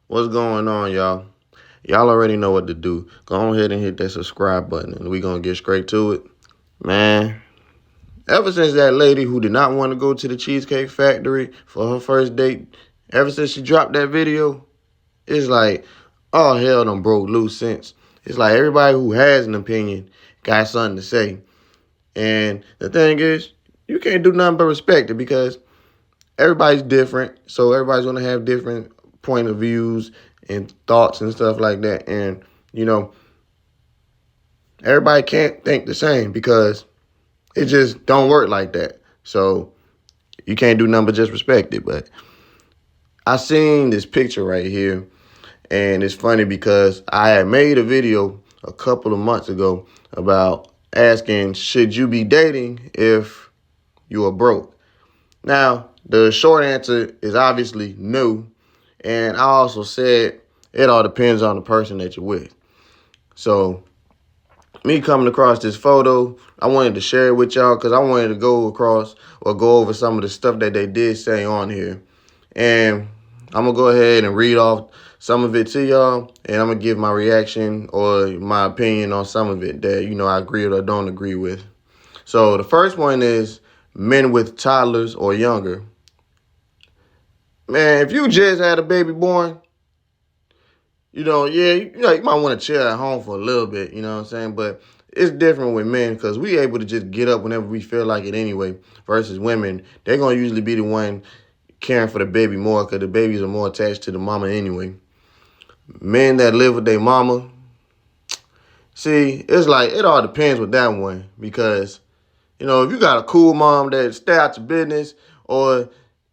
What's going on, y'all? Y'all already know what to do. Go ahead and hit that subscribe button, and we gonna get straight to it. Man, ever since that lady who did not want to go to the Cheesecake Factory for her first date, ever since she dropped that video, it's like, oh, hell done broke loose since. It's like everybody who has an opinion got something to say. And the thing is, you can't do nothing but respect it because everybody's different. So everybody's going to have different point of views and thoughts and stuff like that. And, you know, everybody can't think the same because it just don't work like that. So you can't do nothing but just respect it. But I seen this picture right here, and it's funny because I had made a video a couple of months ago about asking, should you be dating if you are broke? Now, the short answer is obviously no. And I also said it all depends on the person that you're with. So me coming across this photo, I wanted to share it with y'all because I wanted to go across or go over some of the stuff that they did say on here. And I'm going to go ahead and read off some of it to y'all, and I'm going to give my reaction or my opinion on some of it that, I agree or don't agree with. So the first one is men with toddlers or younger. Man, if you just had a baby born, you might want to chill at home for a little bit, you know what I'm saying? But it's different with men because we able to just get up whenever we feel like it anyway versus women. They're going to usually be the one caring for the baby more because the babies are more attached to the mama anyway. Men that live with their mama, see, it's like it all depends with that one because, if you got a cool mom that stay out your business or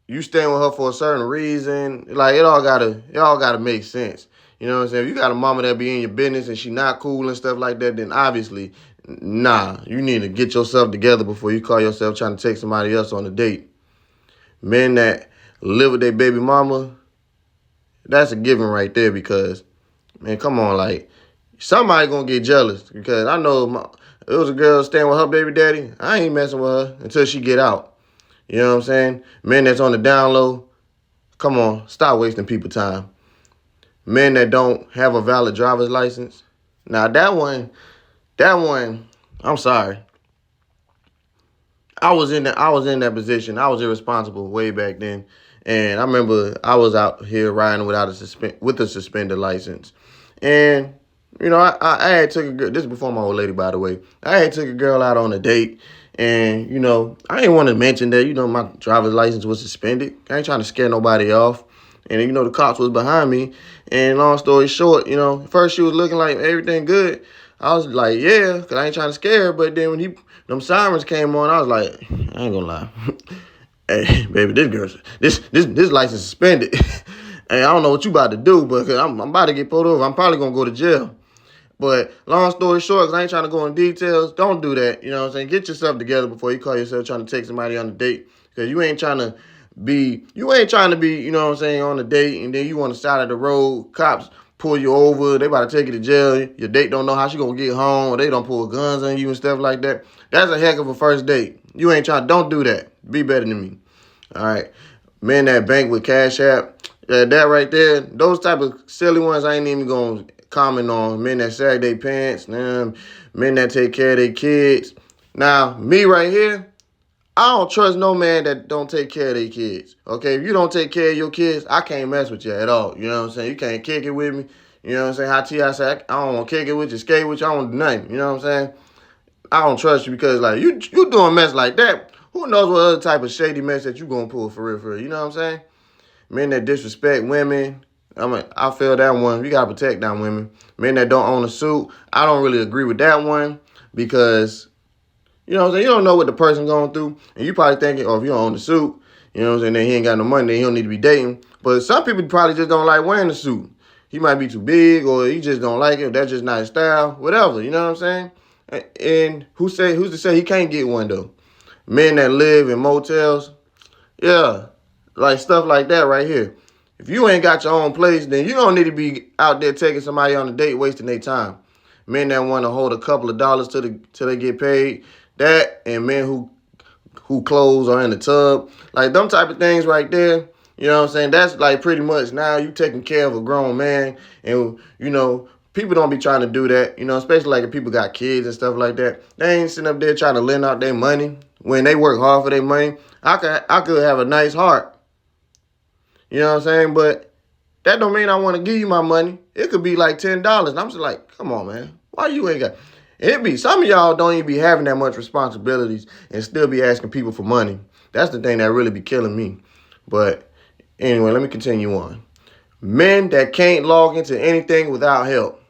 you staying with her for a certain reason, like it all gotta make sense. You know what I'm saying? If you got a mama that be in your business and she not cool and stuff like that, then obviously, nah, you need to get yourself together before you call yourself trying to take somebody else on a date. Men that live with their baby mama, that's a given right there because, man, come on, like, somebody gonna get jealous because I know it was a girl staying with her baby daddy. I ain't messing with her until she get out. You know what I'm saying? Men that's on the down low, come on, stop wasting people time. Men that don't have a valid driver's license. Now that one, I'm sorry. I was in that position. I was irresponsible way back then. And I remember I was out here riding with a suspended license. And I had took a girl. This is before my old lady, by the way. I had took a girl out on a date, and I didn't want to mention that my driver's license was suspended. I ain't trying to scare nobody off, and the cops was behind me. And long story short, first she was looking like everything good. I was like, yeah, because I ain't trying to scare her. But then when them sirens came on, I was like, I ain't gonna lie. Hey, baby, this license suspended. Hey, I don't know what you about to do, but I'm about to get pulled over. I'm probably gonna go to jail. But long story short, because I ain't trying to go in details, don't do that. You know what I'm saying? Get yourself together before you call yourself trying to take somebody on a date. Because you ain't trying to be, you know what I'm saying, on a date, and then you on the side of the road, cops pull you over, they about to take you to jail, your date don't know how she gonna get home, or they don't pull guns on you and stuff like that. That's a heck of a first date. Don't do that. Be better than me. All right. Men that bank with Cash App, that right there, those type of silly ones I ain't even gonna comment on. Men that sag their pants, men that take care of their kids. Now, me right here, I don't trust no man that don't take care of their kids. Okay, if you don't take care of your kids, I can't mess with you at all. You know what I'm saying? You can't kick it with me. You know what I'm saying? How T.I. said, I don't want to kick it with you, skate with you. I don't do nothing. You know what I'm saying? I don't trust you because, like, you doing mess like that. Who knows what other type of shady mess that you gonna pull for real, for real. You know what I'm saying? Men that disrespect women, I feel that one. You gotta protect them women. Men that don't own a suit, I don't really agree with that one because, you know what I'm saying, you don't know what the person going through. And you probably thinking, oh, if you don't own the suit, you know what I'm saying, then he ain't got no money, then he don't need to be dating. But some people probably just don't like wearing the suit. He might be too big or he just don't like it. That's just not his style. Whatever, you know what I'm saying? And who's to say he can't get one, though? Men that live in motels, yeah, like stuff like that right here. If you ain't got your own place, then you don't need to be out there taking somebody on a date, wasting their time. Men that want to hold a couple of dollars till they get paid, that, and men who clothes are in the tub, like them type of things right there. You know what I'm saying? That's like pretty much now you taking care of a grown man. And, you know, people don't be trying to do that, you know, especially like if people got kids and stuff like that. They ain't sitting up there trying to lend out their money when they work hard for their money. I could have a nice heart. You know what I'm saying? But that don't mean I want to give you my money. It could be like $10. And I'm just like, come on, man. Why you ain't got some of y'all don't even be having that much responsibilities and still be asking people for money. That's the thing that really be killing me. But anyway, let me continue on. Men that can't log into anything without help.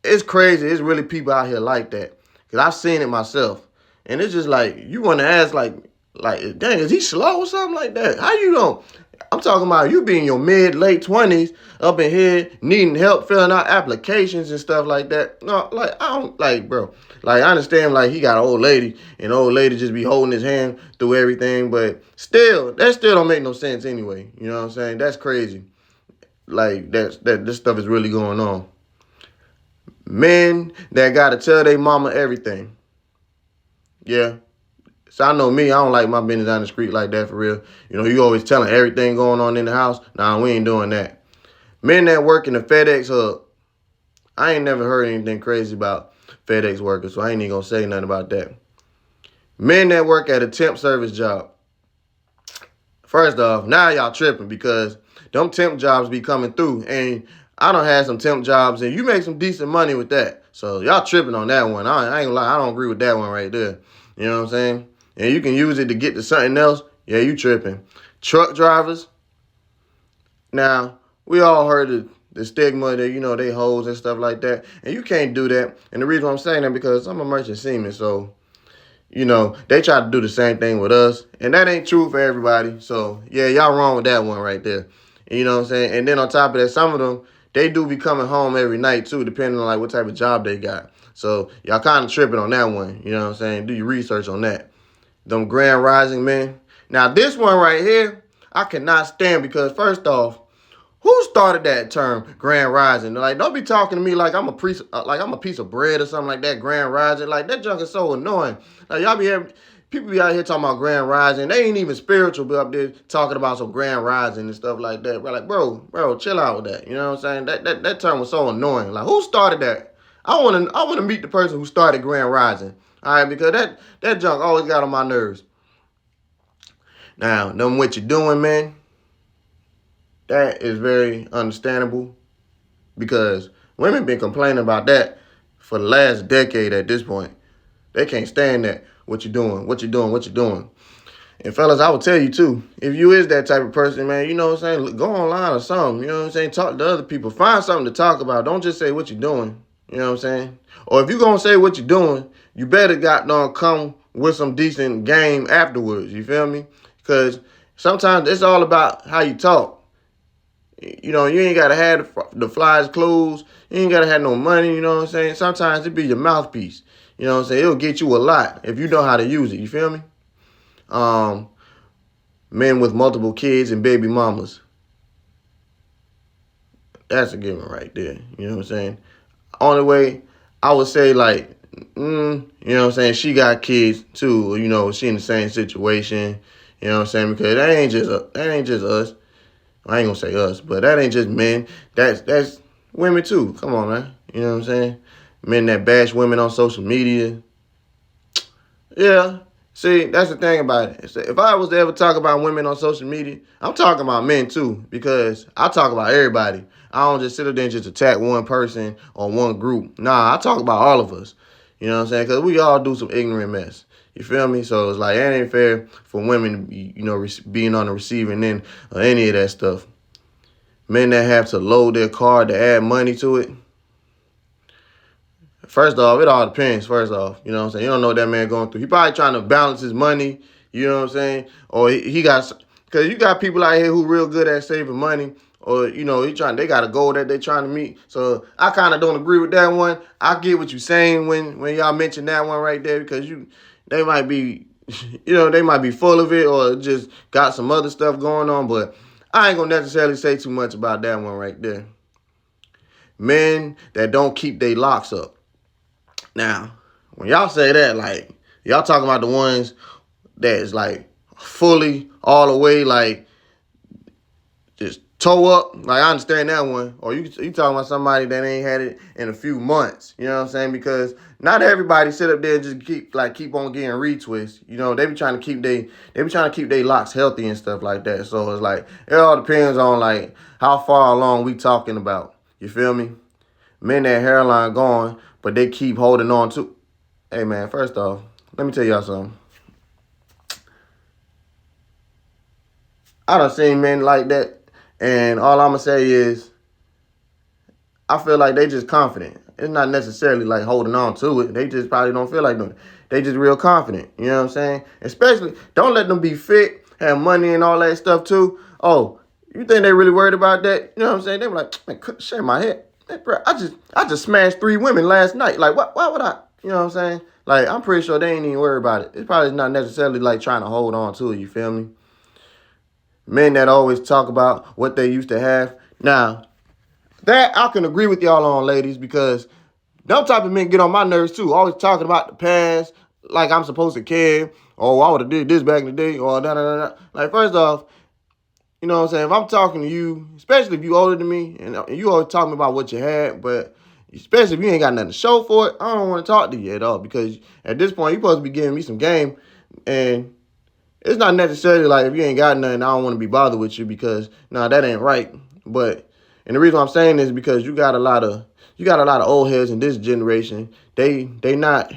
It's crazy. It's really people out here like that. Because I've seen it myself. And it's just like, you want to ask dang, is he slow or something like that? How you don't? I'm talking about you being your late 20s, up in here, needing help filling out applications and stuff like that. No, like, I don't, like, bro. Like, I understand, like, he got an old lady, and the old lady just be holding his hand through everything, but still, that still don't make no sense anyway. You know what I'm saying? That's crazy. Like, this stuff is really going on. Men that got to tell their mama everything. Yeah. So I know me, I don't like my business down the street like that for real. You know, you always telling everything going on in the house. Nah, we ain't doing that. Men that work in the FedEx hub. I ain't never heard anything crazy about FedEx workers, so I ain't even gonna say nothing about that. Men that work at a temp service job. First off, now y'all tripping because them temp jobs be coming through. And I done had some temp jobs and you make some decent money with that. So y'all tripping on that one. I ain't gonna lie, I don't agree with that one right there. You know what I'm saying? And you can use it to get to something else. Yeah, you tripping. Truck drivers. Now, we all heard the stigma that, you know, they hoes and stuff like that. And you can't do that. And the reason why I'm saying that because I'm a merchant seaman. So, you know, they try to do the same thing with us. And that ain't true for everybody. So, yeah, y'all wrong with that one right there. You know what I'm saying? And then on top of that, some of them, they do be coming home every night, too, depending on, like, what type of job they got. So, y'all kind of tripping on that one. You know what I'm saying? Do your research on that. Them Grand Rising men. Now, this one right here, I cannot stand because, first off, who started that term, Grand Rising? Like, don't be talking to me like I'm a piece of bread or something like that, Grand Rising. Like, that junk is so annoying. Like, people be out here talking about Grand Rising. They ain't even spiritual, but up there talking about some Grand Rising and stuff like that. We're like, bro, chill out with that. You know what I'm saying? That term was so annoying. Like, who started that? I wanna meet the person who started Grand Rising. All right, because that junk always got on my nerves. Now, knowing what you're doing, man, that is very understandable because women been complaining about that for the last decade at this point. They can't stand that. What you doing? What you doing? What you doing? And fellas, I would tell you too, if you is that type of person, man, you know what I'm saying? Go online or something, you know what I'm saying? Talk to other people. Find something to talk about. Don't just say what you're doing. You know what I'm saying? Or if you're going to say what you're doing, you better come with some decent game afterwards. You feel me? Because sometimes it's all about how you talk. You know, you ain't got to have the flies clothes. You ain't got to have no money, you know what I'm saying? Sometimes it be your mouthpiece. You know what I'm saying? It'll get you a lot if you know how to use it. You feel me? Men with multiple kids and baby mamas. That's a given right there. You know what I'm saying? Only way I would say, like, you know what I'm saying? She got kids too. You know, she in the same situation. You know what I'm saying? Because that ain't just us. I ain't gonna say us, but that ain't just men. That's women too. Come on, man. You know what I'm saying? Men that bash women on social media. Yeah. See, that's the thing about it. If I was to ever talk about women on social media, I'm talking about men too, because I talk about everybody. I don't just sit there and just attack one person or one group. Nah, I talk about all of us. You know what I'm saying? Because we all do some ignorant mess. You feel me? So it's like, it ain't fair for women to be, you know, being on the receiving end of any of that stuff. Men that have to load their car to add money to it. First off, it all depends, first off. You know what I'm saying? You don't know what that man going through. He probably trying to balance his money, you know what I'm saying? Or he got, because you got people out here who real good at saving money, or, you know, they got a goal that they trying to meet. So I kind of don't agree with that one. I get what you're saying when y'all mention that one right there, because they might be, you know, they might be full of it or just got some other stuff going on, but I ain't going to necessarily say too much about that one right there. Men that don't keep their locks up. Now, when y'all say that, like, y'all talking about the ones that is, like, fully all the way, like, toe up, like I understand that one. Or you talking about somebody that ain't had it in a few months. You know what I'm saying? Because not everybody sit up there and just keep on getting retwists. You know, they be trying to keep their locks healthy and stuff like that. So it's like it all depends on like how far along we talking about. You feel me? Men that hairline gone, but they keep holding on to. Hey man, first off, let me tell y'all something. I done seen men like that, and all I'm gonna say is, I feel like they just confident. It's not necessarily like holding on to it. They just probably don't feel like doing it. They just real confident. You know what I'm saying? Especially, don't let them be fit, have money and all that stuff too. Oh, you think they really worried about that? You know what I'm saying? They were like, man, shake my head. Man, bro, I just smashed 3 women last night. Like, why would I? You know what I'm saying? Like, I'm pretty sure they ain't even worried about it. It's probably not necessarily like trying to hold on to it. You feel me? Men that always talk about what they used to have. Now, that I can agree with y'all on, ladies, because them type of men get on my nerves too. Always talking about the past, like I'm supposed to care. Oh, I would have did this back in the day, or da. Like, first off, you know what I'm saying? If I'm talking to you, especially if you older than me, and you always talking about what you had, but especially if you ain't got nothing to show for it, I don't want to talk to you at all, because at this point, you're supposed to be giving me some game, and it's not necessarily like if you ain't got nothing, I don't want to be bothered with you, because that ain't right. But and the reason I'm saying is because you got a lot of old heads in this generation. They're not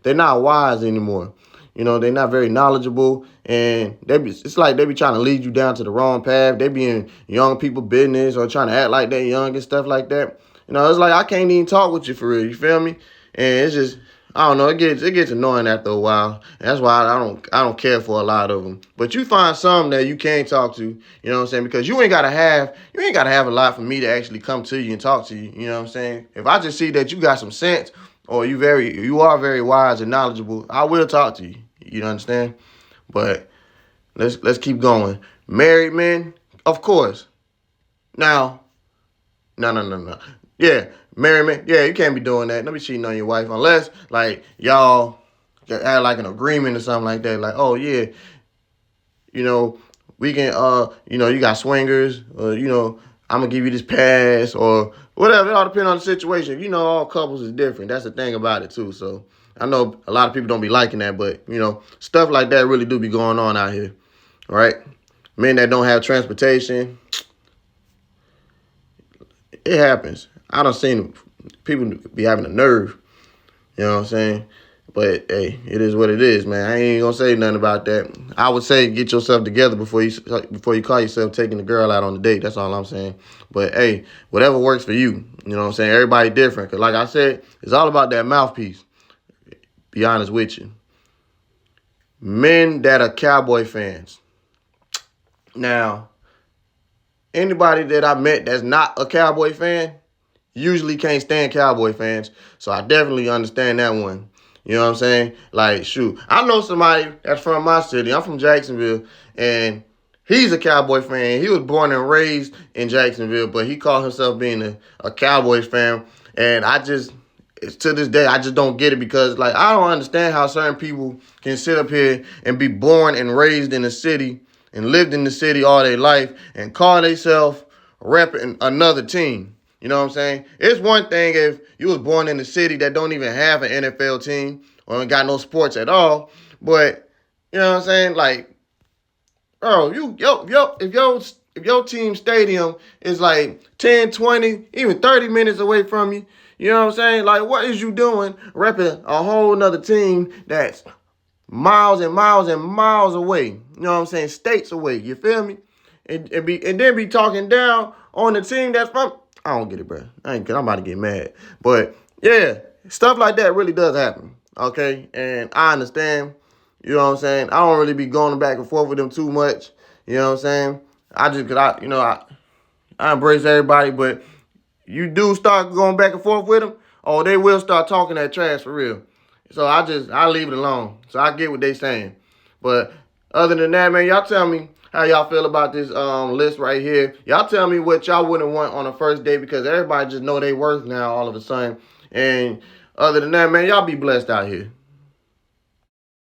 wise anymore. You know, they're not very knowledgeable, and it's like they be trying to lead you down to the wrong path. They be in young people business or trying to act like they're young and stuff like that. You know, it's like I can't even talk with you for real. You feel me? And it's just, I don't know. It gets annoying after a while. And that's why I don't care for a lot of them. But you find some that you can talk to. You know what I'm saying? Because you ain't gotta have a lot for me to actually come to you and talk to you. You know what I'm saying? If I just see that you got some sense, or you are very wise and knowledgeable, I will talk to you. You understand? But let's keep going. Married men, of course. Now, no. Yeah, married men. Yeah, you can't be doing that. Don't be cheating on your wife unless like y'all had like an agreement or something like that. Like, oh yeah, you know, we can you got swingers, or I'm gonna give you this pass or whatever. It all depends on the situation. You know, all couples is different. That's the thing about it too. So I know a lot of people don't be liking that, but stuff like that really do be going on out here. All right, men that don't have transportation, it happens. I done seen people be having a nerve. You know what I'm saying? But hey, it is what it is, man. I ain't gonna say nothing about that. I would say get yourself together before you call yourself taking the girl out on the date. That's all I'm saying. But hey, whatever works for you. You know what I'm saying? Everybody different. Cause like I said, it's all about that mouthpiece. Be honest with you. Men that are Cowboy fans. Now, anybody that I met that's not a Cowboy fan usually can't stand Cowboy fans. So I definitely understand that one. You know what I'm saying? Like, shoot, I know somebody that's from my city. I'm from Jacksonville, and he's a Cowboy fan. He was born and raised in Jacksonville, but he called himself being a Cowboys fan. And to this day, I just don't get it, because, like, I don't understand how certain people can sit up here and be born and raised in the city and lived in the city all their life and call themselves repping another team. You know what I'm saying? It's one thing if you was born in a city that don't even have an NFL team or ain't got no sports at all. But you know what I'm saying? Like, bro, if your team stadium is like 10, 20, even 30 minutes away from you, you know what I'm saying? Like, what is you doing repping a whole nother team that's miles and miles and miles away? You know what I'm saying? States away. You feel me? And then be talking down on the team that's from. I don't get it, bro. I'm about to get mad. But yeah, stuff like that really does happen. Okay, and I understand. You know what I'm saying? I don't really be going back and forth with them too much. You know what I'm saying? I embrace everybody, but you do start going back and forth with them, oh, they will start talking that trash for real. So I leave it alone. So I get what they saying. But other than that, man, y'all tell me how y'all feel about this list right here. Y'all tell me what y'all wouldn't want on a first date, because everybody just know they worth now all of a sudden. And other than that, man, y'all be blessed out here.